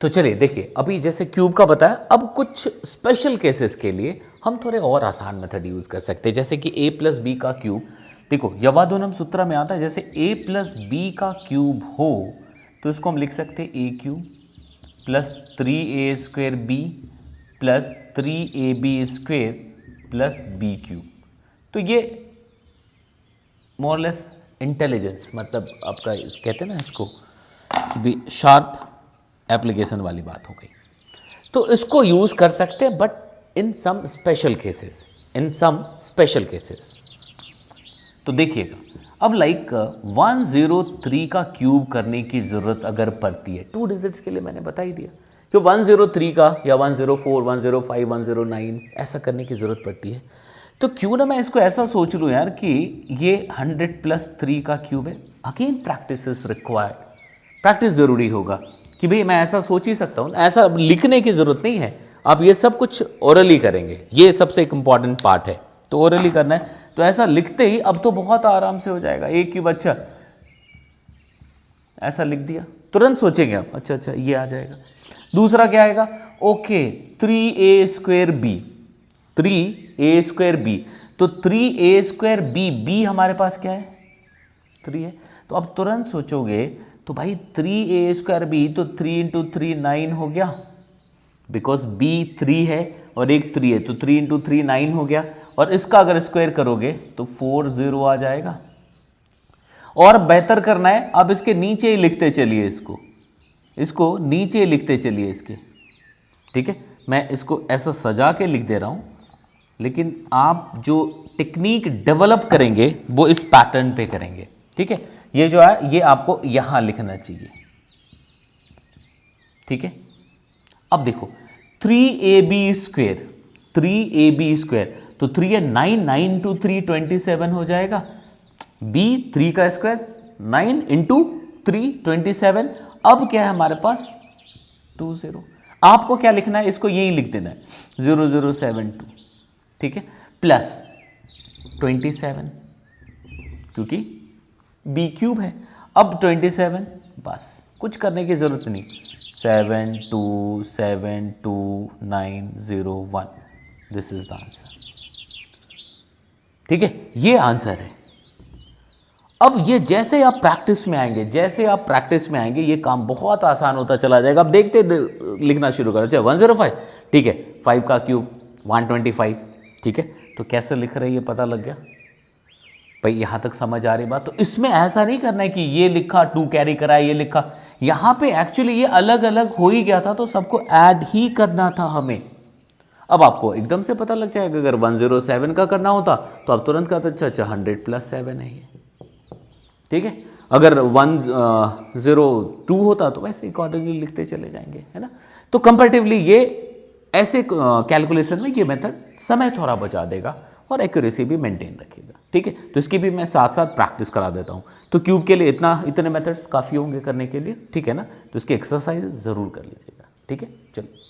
तो चलिए देखिए, अभी जैसे क्यूब का बताया, अब कुछ स्पेशल केसेस के लिए हम थोड़े और आसान मेथड यूज़ कर सकते हैं, जैसे कि a प्लस बी का क्यूब। देखो यवादुनम सूत्र में आता है, जैसे a प्लस बी का क्यूब हो तो इसको हम लिख सकते हैं a cube plus 3a² B plus 3ab² plus B cube. तो ये मोरलेस इंटेलिजेंस, मतलब आपका कहते हैं ना इसको कि भी शार्प एप्लीकेशन वाली बात हो गई। तो इसको यूज़ कर सकते हैं, but in some special cases, तो देखिएगा, अब लाइक 103 का क्यूब करने की ज़रूरत अगर पड़ती है, 2 डिजिट्स के लिए मैंने बता ही दिया कि 103 का या 104, 105, 109 ऐसा करने की ज़रूरत पड़ती है। तो क्यों ना मैं इसको ऐसा सोच लूँ यार कि ये 100 प्लस 3 का क्यूब है। Again practice is required, practice ज़रूरी होगा कि भाई मैं ऐसा सोच ही सकता हूँ, ऐसा लिखने की ज़रूरत नहीं है। आप ये सब कुछ ओरली करेंगे, ये सबसे एक इम्पॉर्टेंट पार्ट है, तो ओरली करना है। तो ऐसा लिखते ही अब तो बहुत आराम से हो जाएगा। a क्यूब, अच्छा ऐसा लिख दिया, तुरंत सोचेंगे आप, अच्छा अच्छा ये आ जाएगा। दूसरा क्या आएगा, okay 3a² b, 3a² b, तो 3a² b, b हमारे पास क्या है, 3 है। तो अब तुरंत सोचोगे तो भाई 3a² b, तो 3 इंटू 3 9 हो गया, बिकॉज b 3 है और एक 3 है, तो 3 इंटू 3 9 हो गया। और इसका अगर स्क्वायर करोगे तो 40 आ जाएगा। और बेहतर करना है, अब इसके नीचे ही लिखते चलिए, इसको नीचे ही लिखते चलिए इसके, ठीक है। मैं इसको ऐसा सजा के लिख दे रहा हूं, लेकिन आप जो टेक्निक डेवलप करेंगे वो इस पैटर्न पे करेंगे, ठीक है। ये जो है ये आपको यहां लिखना चाहिए, ठीक है। अब देखो 3ab², 3ab², तो 3 है 9, 9 टू 3 27 हो जाएगा। b 3 का स्क्वायर 9 इंटू 3 27। अब क्या है हमारे पास 20। आपको क्या लिखना है, इसको यही लिख देना है 0072, ठीक है, प्लस 27, क्योंकि b क्यूब है। अब 27, बस कुछ करने की जरूरत नहीं, 7272901, दिस इज द आंसर, ठीक है। ये आंसर है। अब ये जैसे आप प्रैक्टिस में आएंगे, ये काम बहुत आसान होता चला जाएगा। अब देखते लिखना शुरू करो, चाहे 105, ठीक है, 5 का क्यूब 125, ठीक है। तो कैसे लिख रहे हैं ये पता लग गया भाई, यहां तक समझ आ रही बात। तो इसमें ऐसा नहीं करना है कि ये लिखा 2 कैरी करा, ये लिखा, यहां पे एक्चुअली ये अलग अलग हो ही गया था, तो सबको ऐड ही करना था हमें। अब आपको एकदम से पता लग जाएगा, अगर 107 का करना होता तो आप तुरंत कहते अच्छा 100 प्लस 7 है ये, ठीक है। अगर 102 होता तो वैसे अकॉर्डिंगली लिखते चले जाएंगे, है ना। तो कंपैरेटिवली ये ऐसे कैलकुलेशन में ये मेथड समय थोड़ा बचा देगा और एक्यूरेसी भी मेंटेन रखेगा, ठीक है। तो इसकी भी मैं साथ साथ प्रैक्टिस करा देता हूँ। तो क्यूब के लिए इतने मेथड्स काफ़ी होंगे करने के लिए, ठीक है ना। तो इसकी एक्सरसाइज ज़रूर कर लीजिएगा, ठीक है। चलो।